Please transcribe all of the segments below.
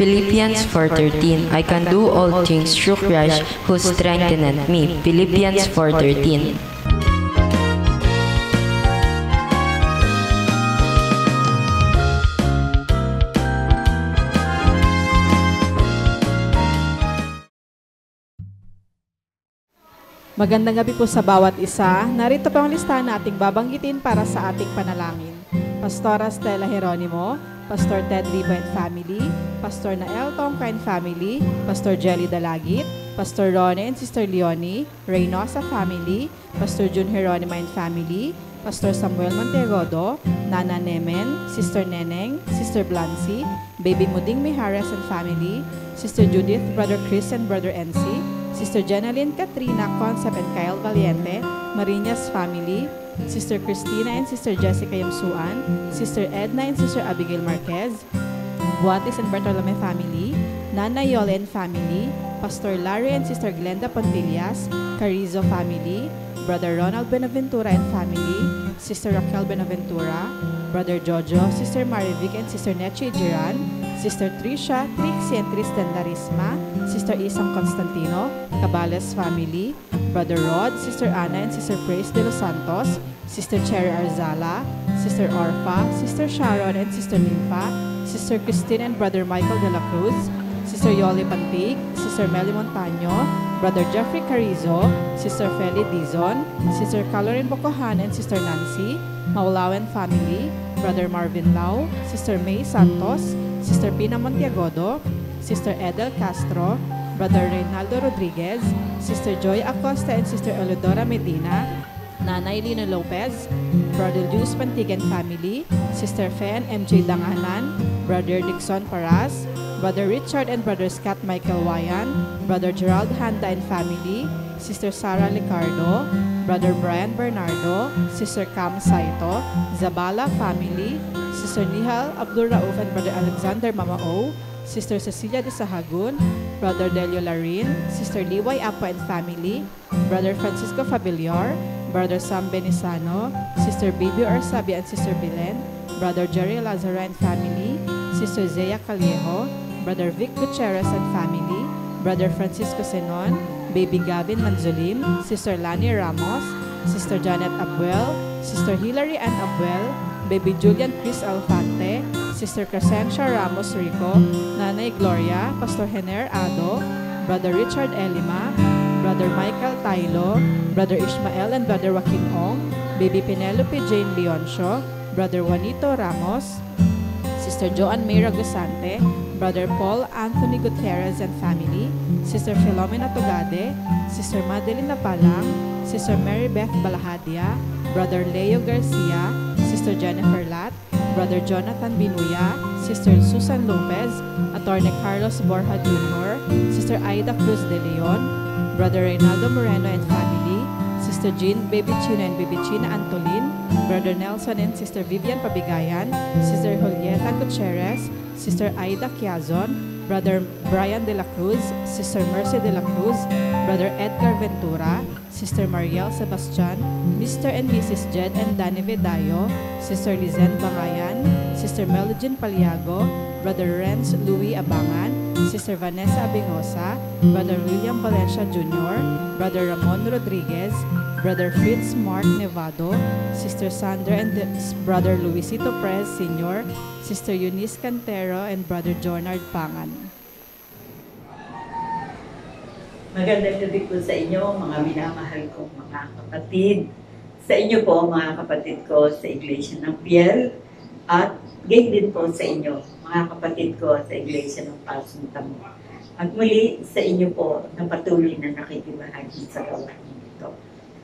Philippians 4:13. I can do all things through Christ who strengtheneth me. Philippians 4:13. Magandang gabi po sa bawat isa. Narito po ang listahan na ating babanggitin para sa ating panalangin. Pastora Stella Jeronimo, Pastor Ted Riba and Family, Pastor Nael Tongka and Family, Pastor Jelly Dalagit, Pastor Rone and Sister Leonie, Reynosa Family, Pastor Jun Jeronimo and Family, Pastor Samuel Montegodo, Nana Nemen, Sister Neneng, Sister Blancy, Baby Muding Mijares and Family, Sister Judith, Brother Chris and Brother NC, Sister Jenaline Katrina Concept and Kyle Valiente, Marinas Family, Sister Christina and Sister Jessica Yamsuan, Sister Edna and Sister Abigail Marquez, Buatis and Bartolome Family, Nana Yole and Family, Pastor Larry and Sister Glenda Pontillas, Carizo Family, Brother Ronald Benaventura and Family, Sister Raquel Benaventura, Brother Jojo, Sister Marivic and Sister Neche Jiran, Sister Trisha, Trixie and Tristan Larisma, Sister Isang Constantino, Cabales Family, Brother Rod, Sister Anna and Sister Praise de los Santos, Sister Cherry Arzala, Sister Orfa, Sister Sharon and Sister Nympha, Sister Christine and Brother Michael de la Cruz, Sister Yoli Pantig, Sister Meli Montaño, Brother Jeffrey Carizo, Sister Feli Dizon, Sister Calorin Bocohan and Sister Nancy, Maulawen Family, Brother Marvin Lau, Sister May Santos, Sister Pina Montiagodo, Sister Edel Castro, Brother Reynaldo Rodriguez, Sister Joy Acosta and Sister Elodora Medina, Nanay Lina Lopez, Brother Luz Pantigan Family, Sister Fe and MJ Danganan, Brother Dixon Paras, Brother Richard and Brother Scott Michael Wayan, Brother Gerald Handa and Family, Sister Sarah Licardo, Brother Brian Bernardo, Sister Cam Saito, Zabala Family, Sister Nihal Abdul Rauf and Brother Alexander Mamao, Sister Cecilia de Sahagun, Brother Delio Larin, Sister Liway Apo and Family, Brother Francisco Fabiliar, Brother Sam Benisano, Sister Bibi Arsabi and Sister Bilen, Brother Jerry Lazara and Family, Sister Zea Callejo, Brother Vic Gutierrez and Family, Brother Francisco Senon, Baby Gavin Manzulim, Sister Lani Ramos, Sister Janet Abuel, Sister Hilary Ann Abuel, Baby Julian Chris Alfante, Sister Crescencia Ramos Rico, Nanay Gloria, Pastor Hener Ado, Brother Richard Elima, Brother Michael Tailo, Brother Ishmael and Brother Joaquin Ong, Baby Penelope Jane Leoncio, Brother Juanito Ramos, Sister Joan Mayra Gusante, Brother Paul Anthony Gutierrez and Family, Sister Filomena Tugade, Sister Madeline Napalang, Sister Mary Beth Balahadia, Brother Leo Garcia, Sister Jennifer Lat, Brother Jonathan Binuya, Sister Susan Lopez, Attorney Carlos Borja Jr., Sister Aida Cruz de Leon, Brother Reynaldo Moreno and Family, Sister Jean Baby China and Baby China Antolin, Brother Nelson and Sister Vivian Pabigayan, Sister Julieta Gutierrez, Sister Aida Quiazon, Brother Brian de la Cruz, Sister Mercy de la Cruz, Brother Edgar Ventura, Sister Mariel Sebastian, Mr. and Mrs. Jed and Danny Vedayo, Sister Lizen Bangayan, Sister Melodine Paliago, Brother Renz Louis Abangan, Sister Vanessa Abingosa, Brother William Valencia Jr., Brother Ramon Rodriguez, Brother Fritz Mark Nevado, Sister Sandra and Brother Luisito Perez Sr., Sister Eunice Cantero, and Brother Jonard Pangan. Magandang gabi po sa inyo, mga minamahal kong mga kapatid. Sa inyo po, mga kapatid ko sa Iglesia ng Piel, at gayon din po sa inyo, mga kapatid ko sa Iglesia ng Pasong Tamo. At muli sa inyo po na patuloy na nakikibahagi sa gawain ito.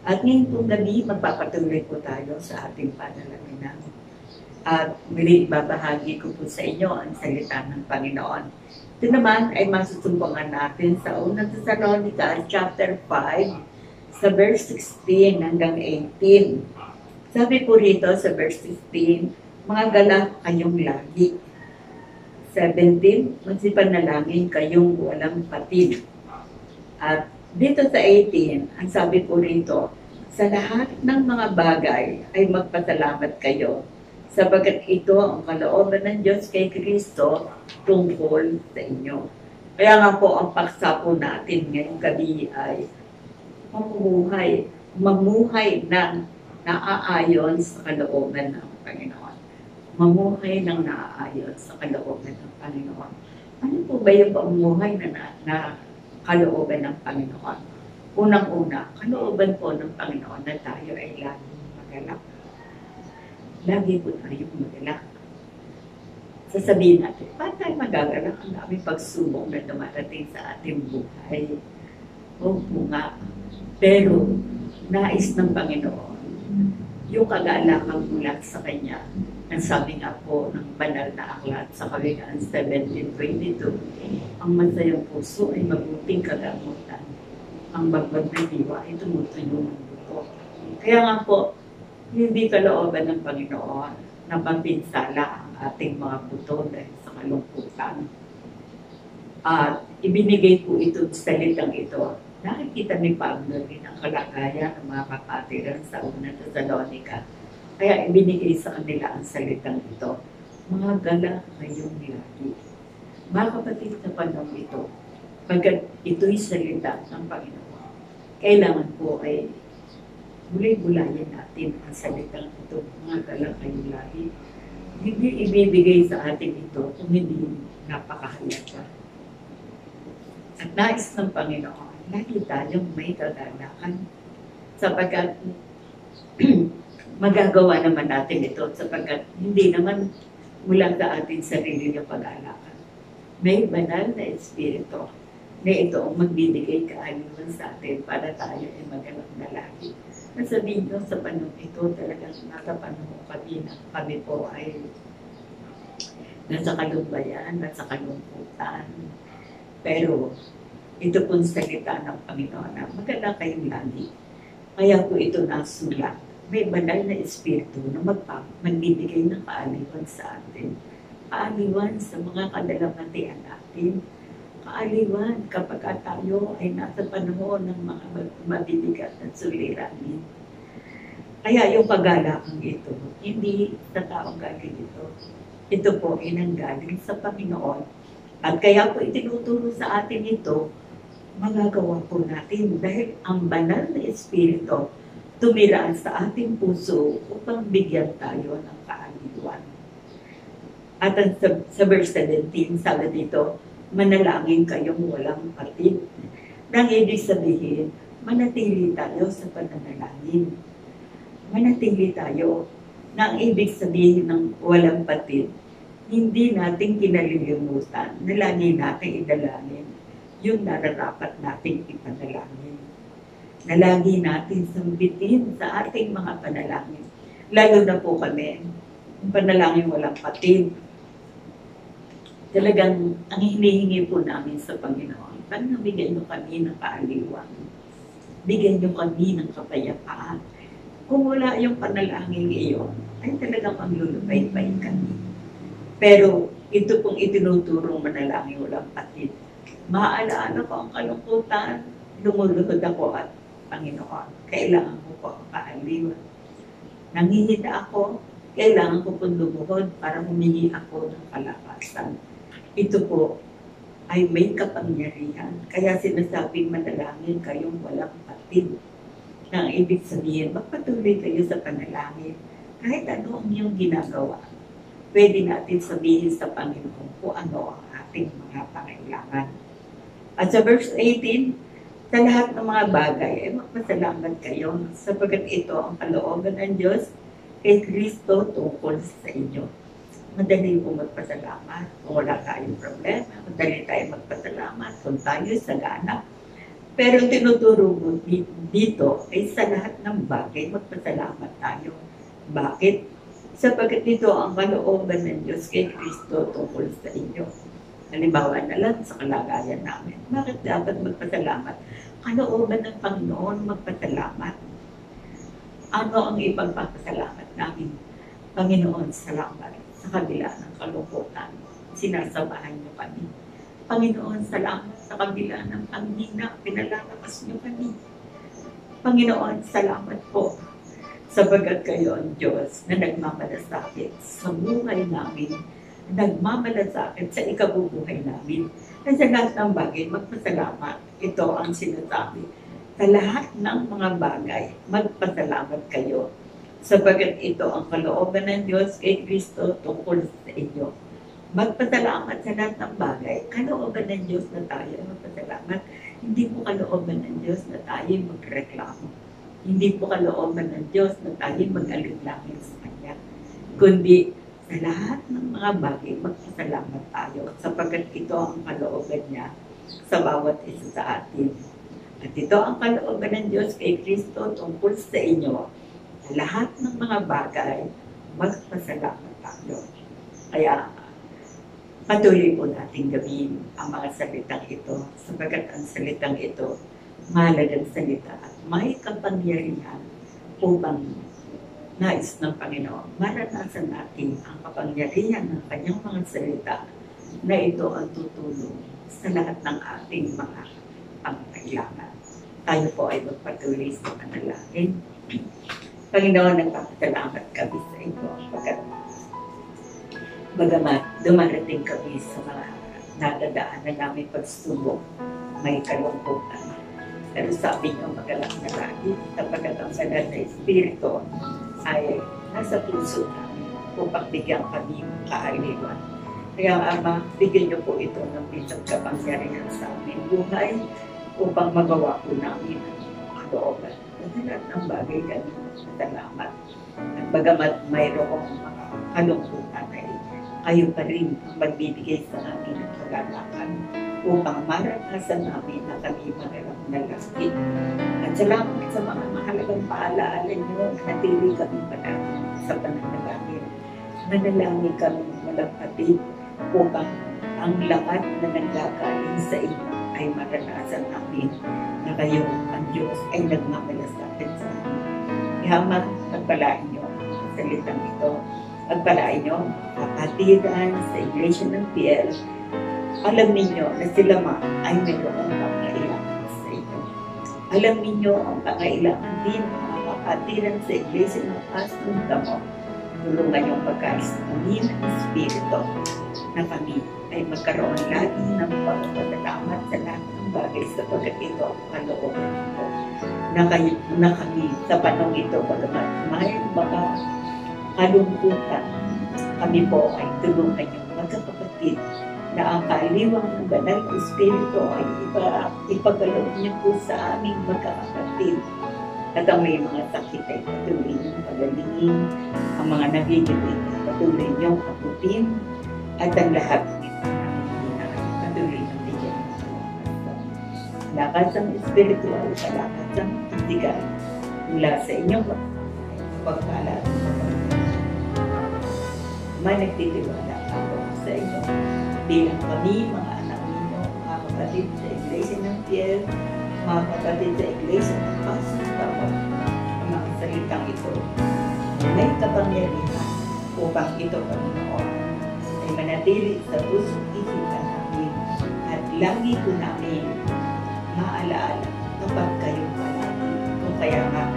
At ngayon pong gabi, magpapatuloy po tayo sa ating panalangin. At muli babahagi ko po sa inyo ang salita ng Panginoon. Ito naman ay masusumpungan natin sa unang Thessalonica chapter 5 sa verse 16 hanggang 18. Sabi po rito sa verse 16, mga galak kayong lagi. 17, magsipanalangin kayong walang patid. At dito sa 18, ang sabi po rito, sa lahat ng mga bagay ay magpasalamat kayo sapagkat ito ang kalooban ng Diyos kay Kristo tungkol sa inyo. Kaya nga po ang paksa po natin ngayong gabi ay mamuhay ng naaayon sa kalooban ng Panginoon. Mamuhay ng naaayon sa kalooban ng Panginoon. Ano po ba yung pamuhay na kalooban ng Panginoon? Unang-una, kalooban po ng Panginoon na tayo ay laging magalak. Lagi po tayong magalak. Sasabihin natin, paano tayo magagalak? Ang daming pagsubok na dumarating sa ating buhay. Opo nga. Pero, nais ng Panginoon, yung kagalakan mula sa Kanya, ang sabi nga po ng banal na aklat sa Kawikaan 17:22, ang masayang puso ay mabuting kagamutan. Ang bagbag na diwa ay tumutuyo ng buto. Kaya nga po, hindi kalooban ng Panginoon na papinsala ang ating mga buto dahil sa kalungkutan. At ibinigay po ito sa salitang ito. Nakikita ni Pablo rin ang kalagayan ng mga kapatiran sa unang Thessalonica. Kaya ibinigay sa kanila ang salitang ito. Mga gala kayong lagi. Mga kapatid sa panahon ito, pagkat ito'y salita ng Panginoon, kailangan po ay bulay-bulayan natin ang salitang ito. Mga gala kayong lagi. Hindi ibibigay sa atin ito kung hindi napakahalaga. At nais ng Panginoon, lagi tayong may kagalakan sapagkat magagawa naman natin ito sapagkat hindi naman mula sa ating sarili ng pag-alakan. May banal na espiritu na ito ang magbibigay kaaliwan sa atin para tayo ay magalak na lagi. Nasabihin nyo sa panahon ito talagang nasa panahon kami po ay nasa kalumbayan, nasa kalungkutan. Pero ito pong salita ng Panginoon na maganda kayong lagi. Kaya po ito nasulat. May banal na espiritu na magbibigay ng kaaliwan sa atin. Kaaliwan sa mga kadalamatian natin. Kaaliwan kapag tayo ay nasa panahon ng mga mabibigat at suliranin. Kaya yung paggalakang ito, hindi sa taong galing ito. Ito po ay nanggaling sa Panginoon. At kaya po itinuturo sa atin ito, magagawa po natin dahil ang banal na espiritu tumiraan sa ating puso upang bigyan tayo ng kaaliwan. At sa verse 17, sabi dito, manalangin kayong walang patid. Nang ibig sabihin, manatili tayo sa pananalangin. Manatili tayo. Nang ibig sabihin ng walang patid, hindi natin kinalilimutan na lagi natin idalangin yung nararapat nating ipanalangin. Na lagi natin sambitin sa ating mga panalangin. Lalo na po kami, yung panalangin walang patid. Talagang ang hinihingi po namin sa Panginoon, paano bigyan nyo kami ng kaaliwan? Bigyan nyo kami ng kapayapaan. Kung wala yung panalangin iyon, ay talagang maglulupay-pay kami. Pero ito pong itinuturong manalangin walang patid. Maalaala ko ang kalungkutan, lumuluhod ako at Panginoon, kailangan ko po ang kaaliwan. Nangihina ako, kailangan ko po lumuhod para humingi ako ng kalakasan. Ito po ay may kapangyarihan. Kaya sinasabing manalangin kayong walang patid. Nang ibig sabihin, magpatuloy kayo sa panalangin. Kahit ano ang iyong ginagawa, pwede natin sabihin sa Panginoon kung ano ang ating mga pangailangan. At sa verse 18, sa lahat ng mga bagay, ay magpasalamat kayo sapagkat ito ang kalooban ng Diyos kay Kristo tungkol sa inyo. Madali po magpasalamat kung wala tayong problema. Madali tayo magpasalamat kung tayo sagana. Pero tinuturo mo dito ay sa lahat ng bagay magpasalamat tayo. Bakit? Sapagkat ito ang kalooban ng Diyos kay Kristo tungkol sa inyo. Halimbawa na lang sa kalagayan namin. Bakit dapat magpasalamat? Kalooban ng Panginoon magpasalamat. Ano ang ipagpapasalamat namin? Panginoon, salamat sa kabila ng kalungkutan. Sinasamahan niyo kami. Panginoon, salamat sa kabila ng panghina. Pinalalakas niyo kami. Panginoon, salamat po Sabagat kayo ang Diyos na nagmamalasakit sa buhay namin, nagmamalasakit sa ikabubuhay namin. At sa lahat ng bagay, magpasalamat. Ito ang sinasabi. Sa lahat ng mga bagay, magpasalamat kayo. Sabagat ito ang kalooban ng Diyos kay Kristo tungkol sa inyo. Magpasalamat sa lahat ng bagay. Kalooban ng Diyos na tayo magpasalamat. Hindi po kalooban ng Diyos na tayo magreklamo. Hindi po kalooban ng Diyos na tayo mag-alinlangan sa Kanya. Kundi sa lahat ng mga bagay, magpasalamat tayo sapagkat ito ang kalooban niya sa bawat isa sa atin. At ito ang kalooban ng Diyos kay Kristo tungkol sa inyo. Sa lahat ng mga bagay, magpasalamat tayo. Kaya, patuloy po natin gawin ang mga salitang ito sapagkat ang salitang ito, mahalagang salita at may kapangyarihan upang nais ng Panginoon. Maranasan natin ang kapangyarihan ng kanyang mga salita na ito ang tutulong sa lahat ng ating mga pangangailangan. Tayo po ay magpatuloy sa panalangin. Panginoon, nagpapasalamat kami sa inyo pagkat bagamat dumarating kami sa mga nadadaanan namin pagsubok, may kalungkutan. Pero sabi niyo, magalak na lagi, sapagkat ang banal na Espiritu ay nasa puso namin upang bigyan kami ng kaaliwan. Kaya Ama, bigyan niyo po ito ng bisang kapangyarihan sa aming buhay upang magawa po namin ang kalooban. At lahat ng bagay kami salamat. At bagamat mayroong mga kalungkutan ay kayo pa rin ang magbibigay sa amin ng kagalakan upang maranasan namin na kami mararang nalangin. At salamat sa mga mahalagang paalaala niyo, natili kami palagi sa pananalangin. Manalangin kami walang patid upang ang lahat na nanggagaling sa inyo ay maranasan namin na kayo, ang Diyos, ay nagmamalasakit sa amin. Yaman, pagpalain niyo sa salitang ito. Pagpalain niyo kapatiran sa Iglesia ng PL. Alam ninyo na sila ay mayroong pangailangan sa inyo. Alam ninyo ang pangailangan din ng mga kapatiran sa Iglesia ng Asundamo. Tulungan yung pagkais kami ng Espiritu na kami ay magkaroon lagi ng pagpapasalamat sa lahat ng bagay sapagkat ito ang kalooban ko. Na kami sa panong ito, bagamat may mga kalungkutan, kami po ay tulungan yung magkakapatid na ang kaaliwang ng banal na Espiritu ay ipagkaloob niyo po sa aming magkakapatid. At ang may mga sakit ay patuloy niyong pagalingin, ang mga nagigilig patuloy niyong abutin, at ang lahat patuloy niyong bigyan ng salamat. Lakas ang espiritual, lakas ang physical, mula sa inyong pagkalat. May nagtitiwala ako sa inyo bilang kami, mga anak ninyo, mga kapatid sa Iglesia ng PL, mga kapatid sa Iglesia ng Asundamo, ang mga salitang ito may kapangyarihan upang ito, Panginoon, ay manatili sa pusong isipan namin at lagi ko namin maalaala kapag kayong palagi. Kung kaya nga,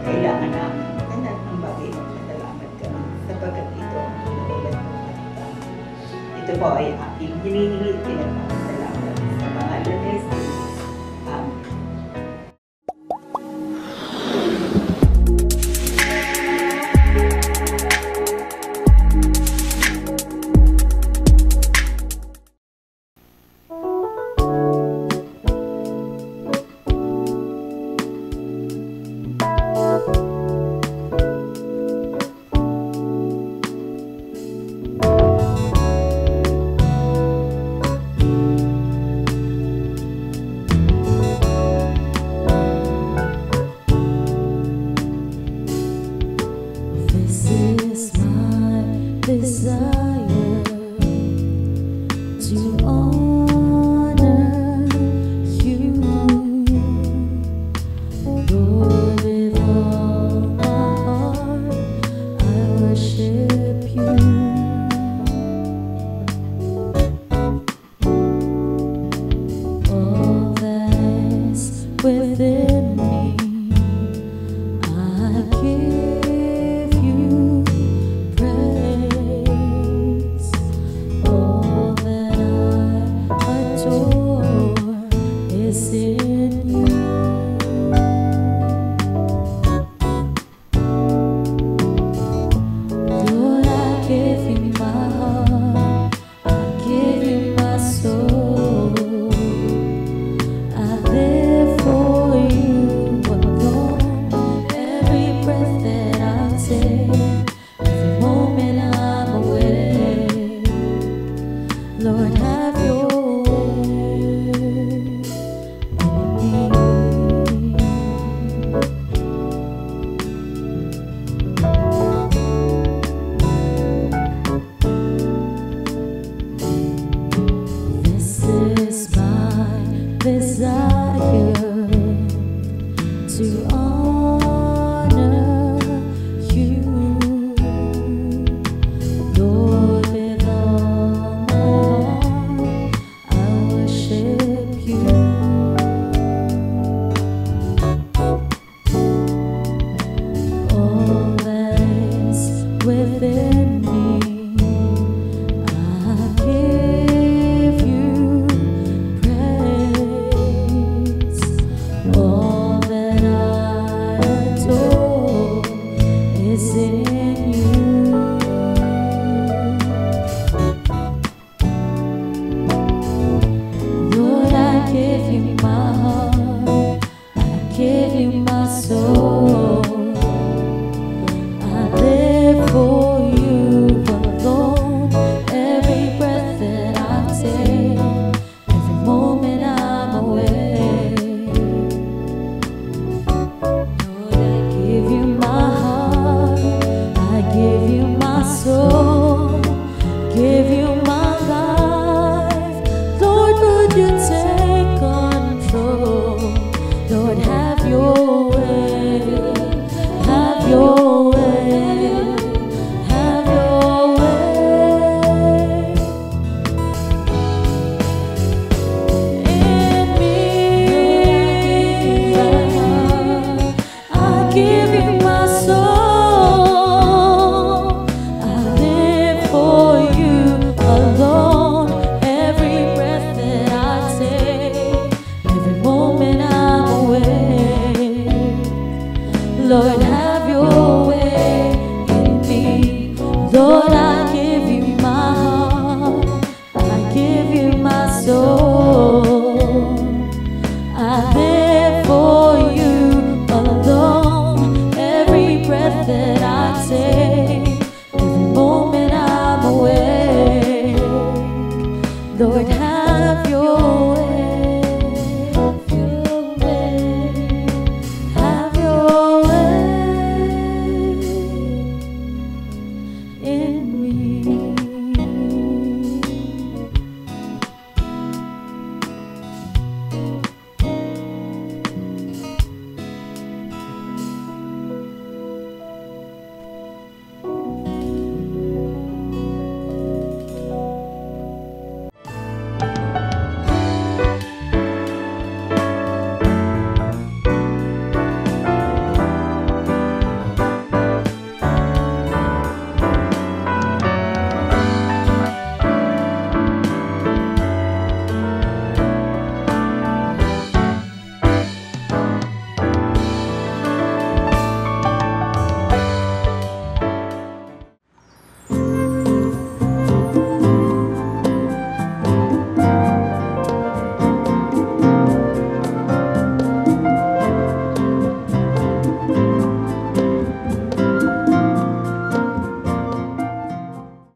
kailangan namin lahat ng bagay magpasalamat kami sapagkat ito ang pinaulan ng kanita. Ito po ay aking hinihingi, pinagpapasalamat sa mga lanes. Amen. Desire to honor you, Lord, with all my heart I worship you. All that's within me I give in you. Lord, I give you my heart, I give you my soul. I live for you alone. Every breath that I take, every moment I'm awake. Lord, have your way in me. This is my desire to